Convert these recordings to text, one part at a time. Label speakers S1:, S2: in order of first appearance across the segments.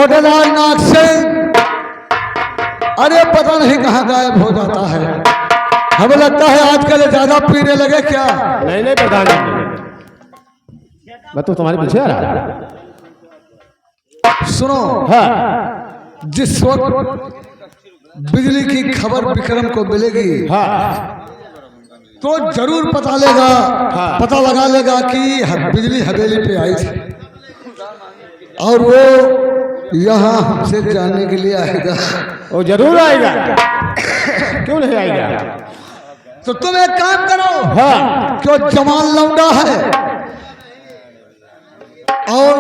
S1: कोटेदार नाग सिंह अरे पता नहीं कहाँ गायब हो जाता है। हमें लगता है आजकल ज्यादा पीने लगे क्या?
S2: नहीं नहीं प्रधान जी, मैं तो तुम्हारे पीछे आ रहा।
S1: सुनो,
S2: हाँ
S1: जिस वक्त बिजली की खबर विक्रम को मिलेगी
S2: हाँ
S1: तो जरूर पता लगा लेगा कि बिजली हवेली पे आई थी और वो यहाँ हमसे जानने के लिए आएगा।
S2: वो जरूर आएगा, क्यों नहीं आएगा?
S1: तो तुम एक काम करो,
S2: हाँ
S1: क्यों जमाल लौंडा है और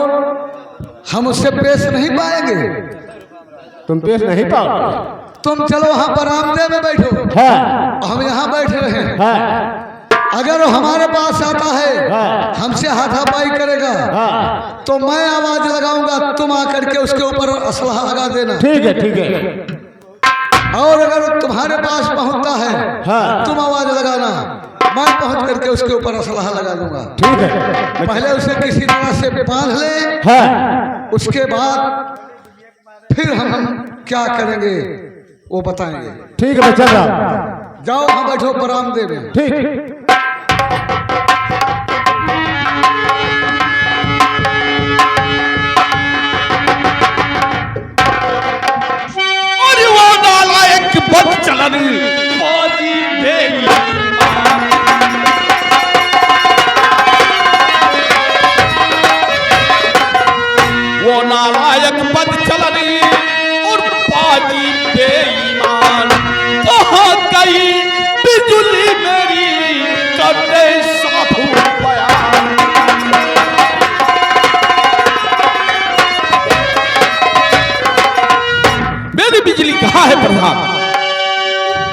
S1: हम उससे पेश नहीं पाएंगे।
S2: तुम पेश नहीं पाओगे।
S1: तुम चलो वहां बरामदे में बैठो,
S2: हाँ
S1: हम यहाँ बैठे रहे।
S2: हाँ
S1: अगर वो हमारे पास आता है,
S2: हाँ
S1: हमसे हाथापाई करेगा,
S2: हाँ
S1: तो मैं आवाज लगाऊंगा, तुम आकर के उसके ऊपर असलहा लगा देना।
S2: ठीक है ठीक है।
S1: और अगर तुम्हारे पास पहुंचता है,
S2: हाँ
S1: तुम आवाज लगाना, मैं पहुंच करके उसके ऊपर असलहा लगा दूंगा।
S2: ठीक है।
S1: पहले उसे किसी तरह से बांध ले,
S2: हाँ
S1: उसके बाद फिर हम क्या करेंगे वो बताएंगे।
S2: ठीक है, चल रहा।
S1: जाओ वहां बैठो बरामदे में।
S2: ठीक।
S3: और वो नालायक बदचलन वो नालायक बदचलनी और बाजी बेईमान कहाँ गई बिजली मेरी करते साधु बयान। मेरी बिजली कहाँ है प्रधान?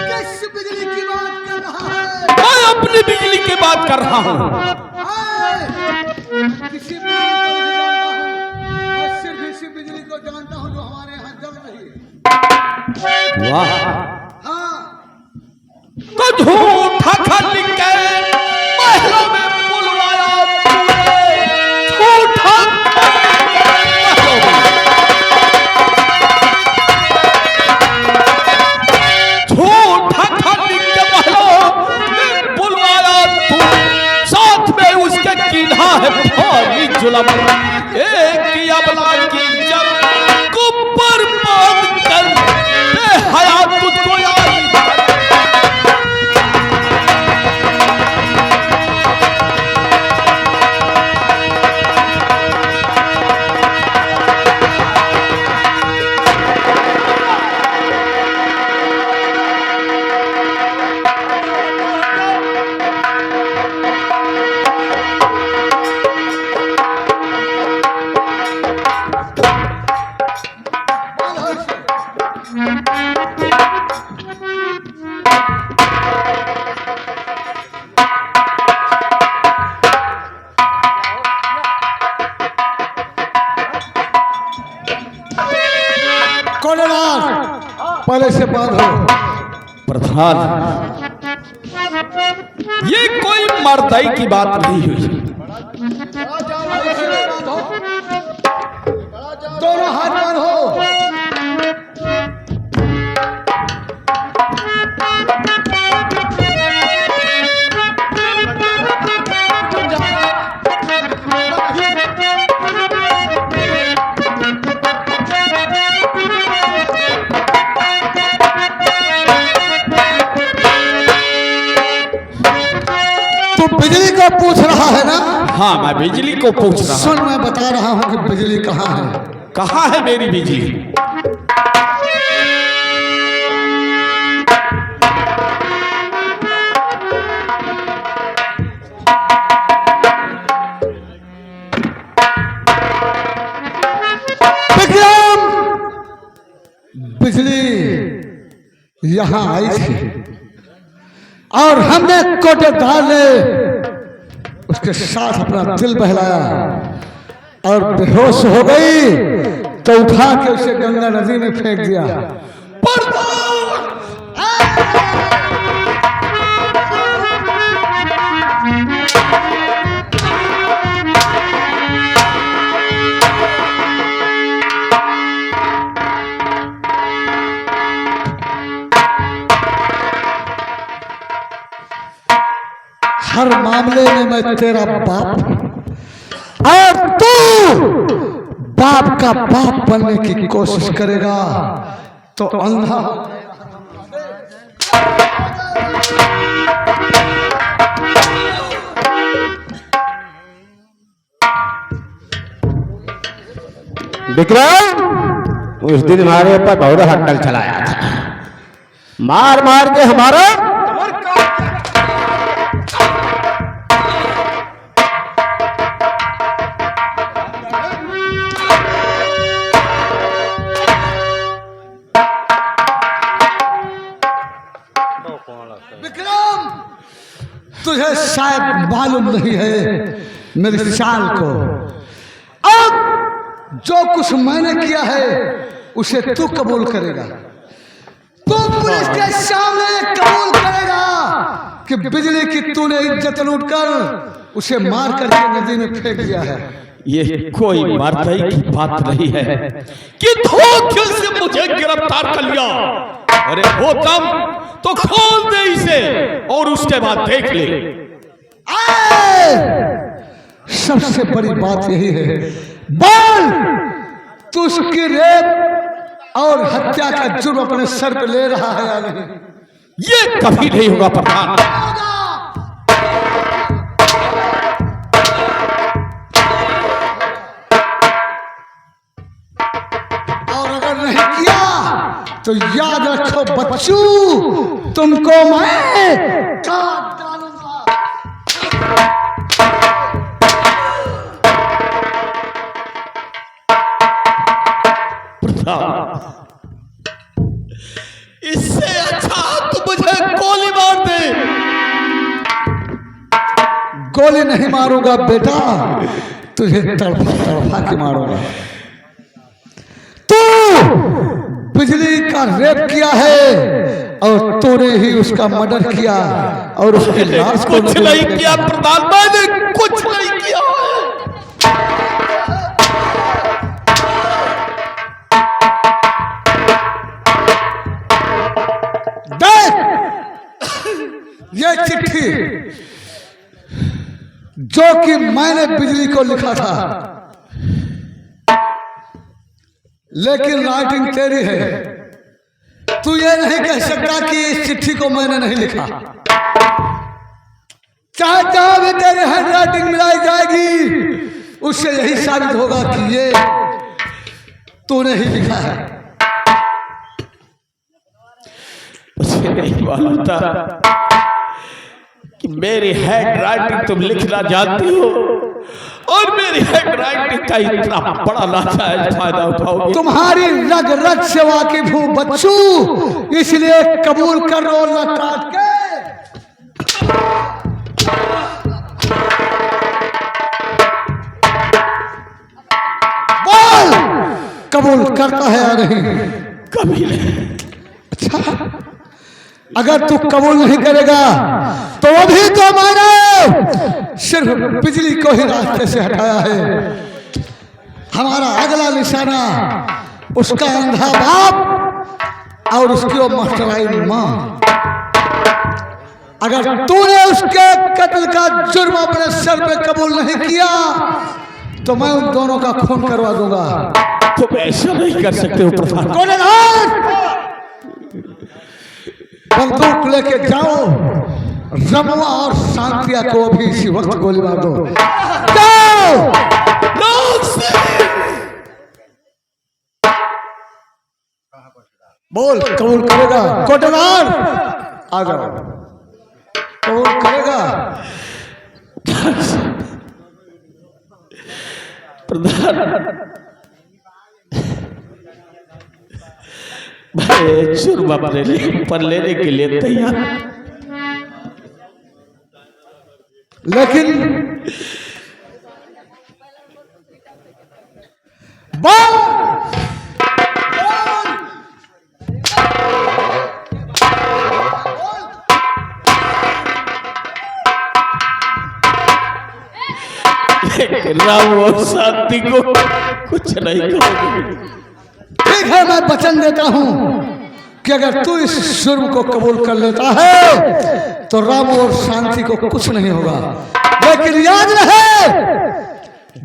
S1: किस बिजली की बात कर रहा है?
S3: मैं अपनी बिजली की बात कर रहा हूँ।
S1: किसी बिजली को जानता हूँ जो हमारे यहाँ जल रही है।
S3: वाह,
S1: हाँ,
S3: तो झूठा खल के महलों में बुलवाया तूने, झूठा महलों में, झूठा खल के महलों में बुलवाया तू, साथ में उसके कीन्हा है भारी जुल्म। एक अबला की जब को बर्बाद कर हयात तुझको याद।
S1: पहले से बांधो।
S3: प्रधान, ये कोई मर्दाई की बात नहीं हुई।
S1: दोनों हाथ बांधो। बिजली को पूछ रहा है ना?
S3: हाँ, मैं बिजली को पूछ रहा हूँ।
S1: सुन, मैं बता रहा हूँ कि बिजली कहाँ है।
S3: कहाँ है मेरी बिजली?
S1: विक्रम, बिजली यहाँ आई थी और हमने कोटेदार ने उसके साथ अपना दिल बहलाया और बेहोश हो गई तो उठा के उसे गंगा नदी में फेंक दिया। हर मामले में मैं तेरा बाप हूं और तू बाप का बाप बनने की कोशिश करेगा तो अंधा
S2: विक्रम उस दिन हमारे ऊपर बहुत हट्टल चलाया था, मार मार के हमारा
S1: विक्रम, तुझे शायद मालूम नहीं है मेरी चाल को। अब जो कुछ मैंने किया है उसे तू कबूल करेगा। तू पुलिस के सामने कबूल करेगा कि बिजली की तूने इज्जत लूटकर उसे मार करके नदी में फेंक दिया है।
S3: ये कोई मारदाई की बात नहीं है कि धोखे से मुझे गिरफ्तार कर लिया। अरे वो दम तो खोल दे इसे और उसके बाद देख ले।
S1: सबसे बड़ी बात यही है, बोल तू उसकी रेप और हत्या का जुर्म अपने सर पे ले रहा है या नहीं?
S3: ये कभी नहीं होगा प्रधान।
S1: और अगर नहीं किया तो याद रखो बच्चू, तुमको मैं काट डालूंगा।
S3: इससे अच्छा तो मुझे गोली मार दे।
S1: गोली नहीं मारूंगा बेटा, तुझे तड़फा तड़फा के मारूंगा। तू बिजली का रेप किया है और तूने ही उसका मर्डर किया और उसके लाश को
S3: कुछ नहीं किया प्रधान, मैंने कुछ नहीं किया।
S1: देख ये चिट्ठी जो कि मैंने बिजली को लिखा था, लेकिन राइटिंग तेरी है। तू ये नहीं कह सकता कि इस चिट्ठी को मैंने नहीं लिखा। चाहे जहां भी तेरी हैंड राइटिंग मिलाई जाएगी उससे यही साबित होगा कि ये तूने ही लिखा है।
S3: मुझे नहीं मालूम था कि मेरी हैंड राइटिंग तुम लिखना जानती हो और मेरी हैंड राइटिंग का इतना बड़ा नाजायज फायदा उठाओगे।
S1: तुम्हारी रग रग से वाकिफ हूं बच्चू, इसलिए कबूल करो न काट के। बोल कबूल करता है या नहीं?
S3: कभी नहीं।
S1: अच्छा, अगर तू कबूल नहीं करेगा तो अभी तो मैंने सिर्फ बिजली को ही रास्ते से हटाया है। हमारा अगला निशाना उसका अंधा बाप और उसकी वो मास्टराइन माँ। अगर तूने उसके कत्ल का जुर्म अपने सर पे कबूल नहीं किया तो मैं उन दोनों का खून करवा दूंगा।
S3: तुम ऐसा नहीं कर सकते हो प्रधान।
S1: बंदूक लेके जाओ, रमुआ और शांतिया को अभी इसी वक्त गोली मार दो। जाओ। बोल कबूल करेगा? कोटेदार आ जाओ। कबूल करेगा?
S3: प्रधान भाई जुर्म अपने पर लेने के लिए तैयार,
S1: लेकिन बोल
S3: राम और शांति को कुछ नहीं कहोगे।
S1: ठीक है, मैं वचन देता हूं कि अगर तू इस जुर्म को कबूल कर लेता है तो राम और शांति को कुछ नहीं होगा, लेकिन याद रहे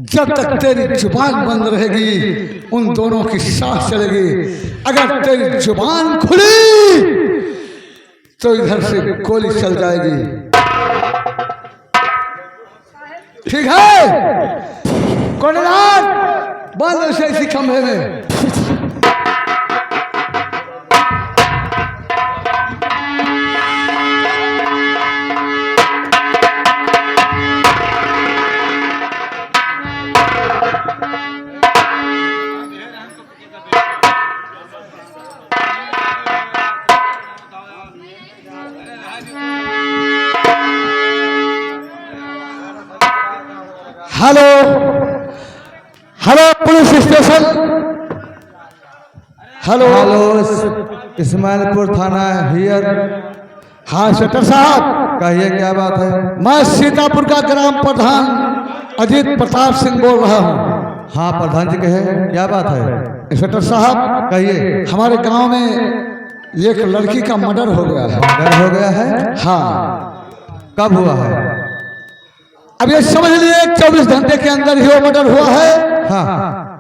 S1: जब तक तेरी जुबान बंद रहेगी उन दोनों की सांस चलेगी। अगर तेरी जुबान खुली तो इधर से गोली चल जाएगी। ठीक है, कोडेदार बंद उसे इसी खंभे में। Hello hello police station. Hello
S4: Ismailpur थाना हियर।
S1: हाँ सेक्टर साहब,
S4: कहिए क्या बात है?
S1: मैं सीतापुर का ग्राम प्रधान अजीत प्रताप सिंह बोल रहा हूँ।
S4: हाँ प्रधान जी कहे क्या बात है?
S1: इंस्पेक्टर साहब
S4: कहिए।
S1: हमारे गांव में एक लड़की का मर्डर हो गया है।
S4: मर्डर हो गया है?
S1: हाँ।
S4: कब हुआ है?
S1: अब ये समझ लिए 24 घंटे के अंदर ही वो मर्डर हुआ है।
S4: हाँ।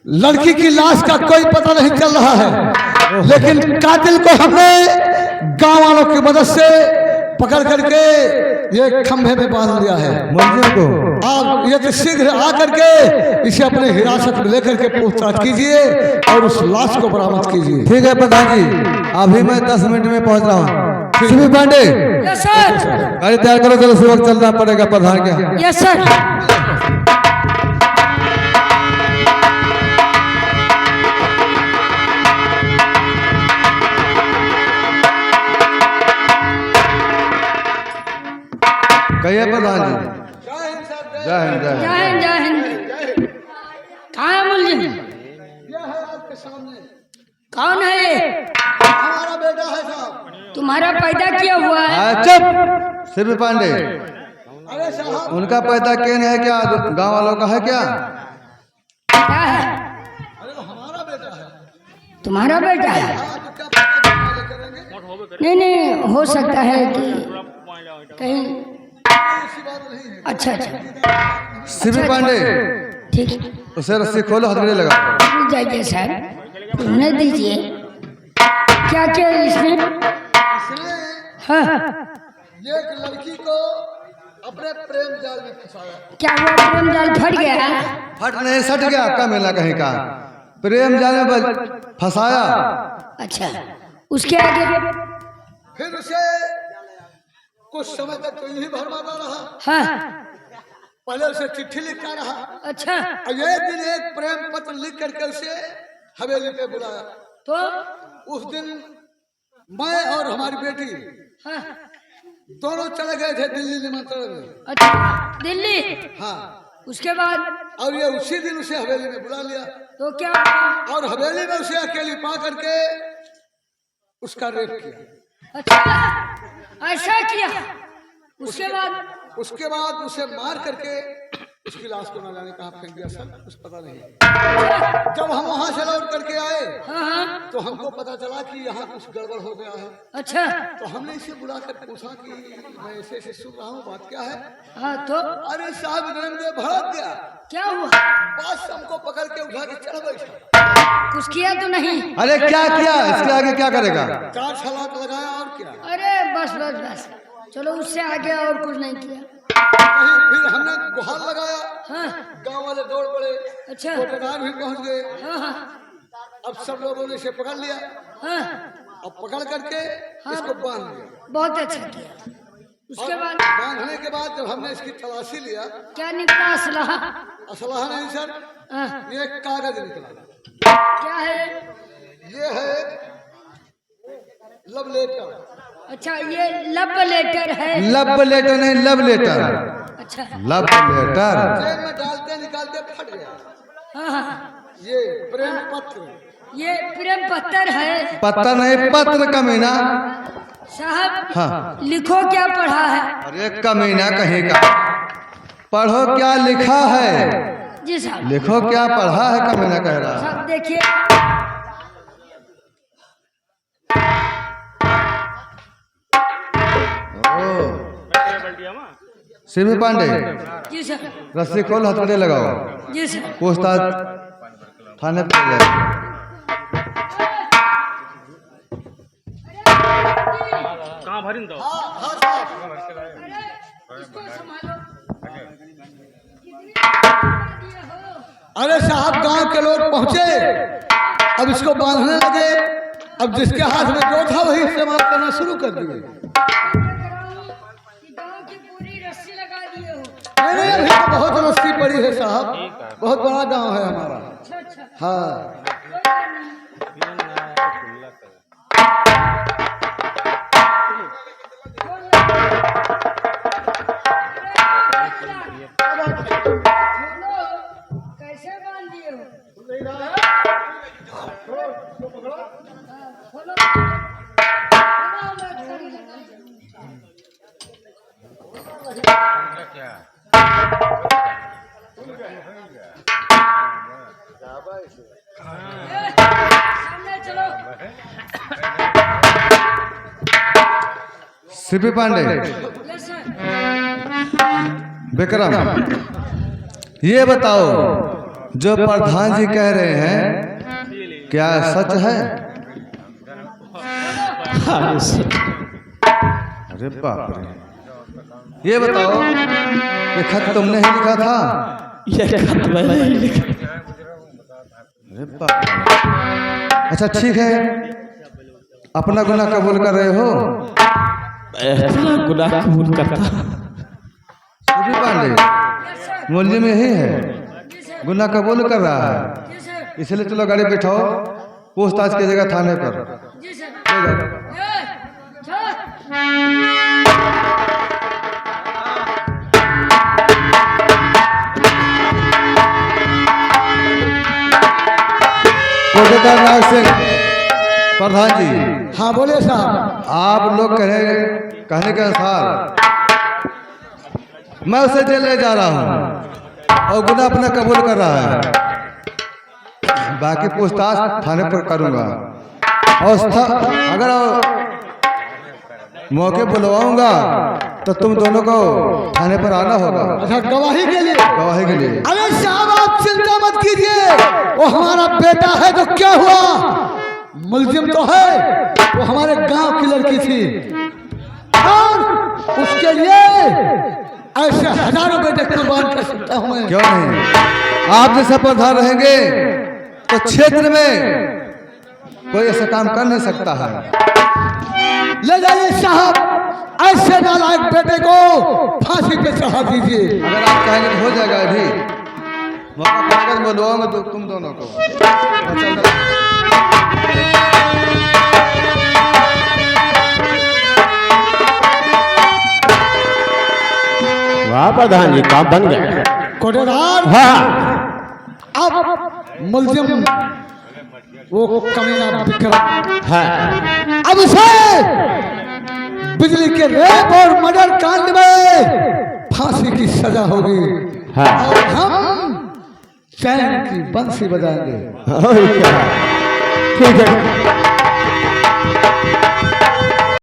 S1: लड़की की लाश का कोई पता नहीं चल रहा है, लेकिन कातिल को हमने गांव वालों की मदद से पकड़ करके ये खंभे में बांध लिया है।
S4: मुलजिम को
S1: आप ये तो शीघ्र आकर के इसे अपने हिरासत में लेकर के पूछताछ कीजिए और उस लाश को बरामद कीजिए।
S4: ठीक है प्रधान जी, अभी मैं 10 मिनट में पहुंच रहा हूँ। CB Pandey
S5: yes sir.
S4: गाड़ी तैयार करो, चलो सुबह चलना पड़ेगा प्रधान के यहाँ।
S5: Yes sir.
S4: कहिए प्रधान जी। जय हिंद जय हिंद।
S5: जय हिंद जय हिंद। कहाँ है मुलजिम? कौन है ये?
S1: हमारा बेटा है साहब।
S5: तुम्हारा पैदा किया हुआ है?
S4: चुप सीबी पांडे,
S1: अरे साहब
S4: उनका पैदा केन है क्या? गांव वालों का है क्या?
S5: क्या है?
S1: हमारा बेटा है।
S5: तुम्हारा बेटा है? नहीं नहीं, हो सकता है कि कहीं। अच्छा अच्छा
S4: सीबी पांडे
S5: ठीक है,
S4: उसे रस्सी खोलो, हथकड़ी लगा।
S5: रुक जाइए सर, होने दीजिए। क्या क्या इसमें? हाँ,
S1: ये एक लड़की को अपने प्रेम जाल में फंसाया।
S5: क्या हुआ? प्रेम जाल फट गया?
S4: फट नहीं, सट गया का मेला कहीं का। प्रेम जाल में फंसाया।
S5: अच्छा, उसके आगे?
S1: फिर उसे कुछ समय तक तो यही भरमाता रहा।
S5: हाँ।
S1: पहले उसे चिट्ठी लिखता रहा।
S5: अच्छा,
S1: और एक दिन एक प्रेम पत्र लिख करके उसे हवेली पे बुलाया।
S5: तो
S1: उस दिन मैं और हमारी बेटी
S5: हाँ।
S1: दोनों चले गए थे दिल्ली निमंत्रण में।
S5: अच्छा, दिल्ली?
S1: हाँ।
S5: उसके बाद?
S1: और ये उसी दिन उसे हवेली में बुला लिया।
S5: तो क्या?
S1: और हवेली में उसे अकेली पा करके उसका रेप किया।
S5: अच्छा, ऐसा किया? उसके बाद
S1: उसे मार करके उसकी लाश को न जाने कहाँ फेंक दिया सर, कुछ पता नहीं। जब हम वहाँ से लौट करके आए
S5: हाँ।
S1: तो हमको पता चला कि यहाँ कुछ गड़बड़ हो गया है।
S5: अच्छा,
S1: तो हमने इसे बुलाकर पूछा कि मैं ऐसे ऐसे सुन रहा हूँ, बात क्या है?
S5: हाँ तो
S1: अरे साहब नरेंद्र भड़क गया।
S5: क्या हुआ?
S1: बस हमको पकड़ के उठा के चढ़ बैठा।
S5: कुछ किया तो नहीं?
S4: अरे क्या किया? इसके आगे क्या करेगा?
S1: 4 छलाक लगाया और क्या।
S5: अरे बस बस बस, चलो उससे आगे और कुछ नहीं किया?
S1: नहीं, फिर हमने गुहार लगाया।
S5: हाँ।
S1: गांव वाले दौड़ पड़े।
S5: अच्छा।
S1: कोटेदार भी पहुंच गए।
S5: हाँ हाँ
S1: अब सब लोगों ने इसे पकड़ लिया।
S5: हाँ।
S1: अब पकड़ करके इसको बांध दिया।
S5: बहुत अच्छा किया। उसके
S1: और
S5: बाद?
S1: बांधने के बाद जब हमने इसकी तलाशी लिया,
S5: क्या निकला? असलहा?
S1: असलहा नहीं सर,
S5: हाँ।
S1: ये एक कागज निकला।
S5: क्या है?
S1: ये है लव लेटर।
S5: अच्छा, ये लव लेटर है?
S4: लब लेटर नहीं, लव लेटर।
S5: अच्छा।
S4: लव लेटर
S1: जेब में डालते निकालते फट गया।
S5: हाँ हाँ,
S1: ये प्रेम पत्र।
S5: ये प्रेम पत्र है?
S4: पत्ता नहीं, पत्र कमीना।
S5: साहब
S4: हाँ।
S5: लिखो क्या पढ़ा है?
S4: अरे कमीना कहीं का, पढ़ो क्या लिखा है।
S5: जी साहब।
S4: लिखो क्या पढ़ा है, कमीना कह रहा है।
S5: साहब देखिए,
S4: सिमी पांडे,
S5: जी सर।
S4: रस्सी खोल, हथकड़े लगाओ।
S5: जी सर।
S4: पूछताछ थाने पे ले जाओ।
S1: अरे साहब, गांव के लोग पहुंचे, अब इसको बांधने लगे। अब जिसके हाथ में जो था वही इस्तेमाल करना शुरू कर दिए।
S5: गांव की पूरी रस्सी लगा दिए हो।
S1: नहीं, अभी तो बहुत रस्सी पड़ी है साहब, बहुत बड़ा गांव है हमारा।
S5: अच्छा।
S1: हाँ,
S5: कैसे बांध दिए हो? सामने चलो।
S4: Simi Pandey,
S5: yes sir.
S4: विक्रम, ये बताओ, जो प्रधान जी कह रहे हैं क्या सच है? अरे बाप रे, ये बताओ, ये खत तुमने ही लिखा था?
S3: ये खत मैंने ही लिखा।
S4: अरे बाप रे। अच्छा ठीक है, अपना गुनाह कबूल कर रहे हो?
S3: इतना गुनाह कबूल करता।
S4: सिमी पांडे, मुलजिम यही है, गुनाह कबूल कर रहा है,
S5: जी सर।
S4: इसलिए चलो गाड़ी बिठाओ, पूछताछ की जगह थाने पर
S5: जी सर।
S4: ले जाओ। कोटेदार नाग सिंह, प्रधान जी,
S1: हाँ बोलिए साहब।
S4: आप लोग कहने के अनुसार मैं उसे जेल ले जा रहा हूँ और गुनाह अपना कबूल कर रहा है। बाकी पूछताछ थाने पर करूँगा और अगर मौके बुलवाऊंगा तो तुम दोनों को थाने पर आना होगा।
S1: अच्छा, गवाही के लिए?
S4: गवाही के लिए।
S1: अरे साहब, आप चिंता मत कीजिए, वो हमारा बेटा है तो क्या हुआ, मुलजिम तो है, वो हमारे गांव की लड़की थी और उसके लिए ऐसे हजारों बेटे कुर्बान कर सकता हूँ मैं।
S4: क्यों नहीं, आप जैसे प्रधान रहेंगे तो क्षेत्र में कोई ऐसा काम कर नहीं सकता है।
S1: ले जाइए साहब, ऐसे नालायक बेटे को फांसी पे चढ़ा दीजिए।
S4: अगर आप कहेंगे तो हो जाएगा। अभी मौका पाकर बुलवाऊंगा तो तुम दोनों को।
S2: वाह प्रधान जी, काम बन गया।
S1: कोटेदार,
S2: हाँ,
S1: अब मुलजिम वो कमीना विक्रम
S2: हाँ,
S1: अब उसे बिजली के रेप और मर्डर कांड में फांसी की सजा होगी।
S2: हाँ।
S1: और हम चैन की बंसी बजाएंगे।
S2: ठीक है।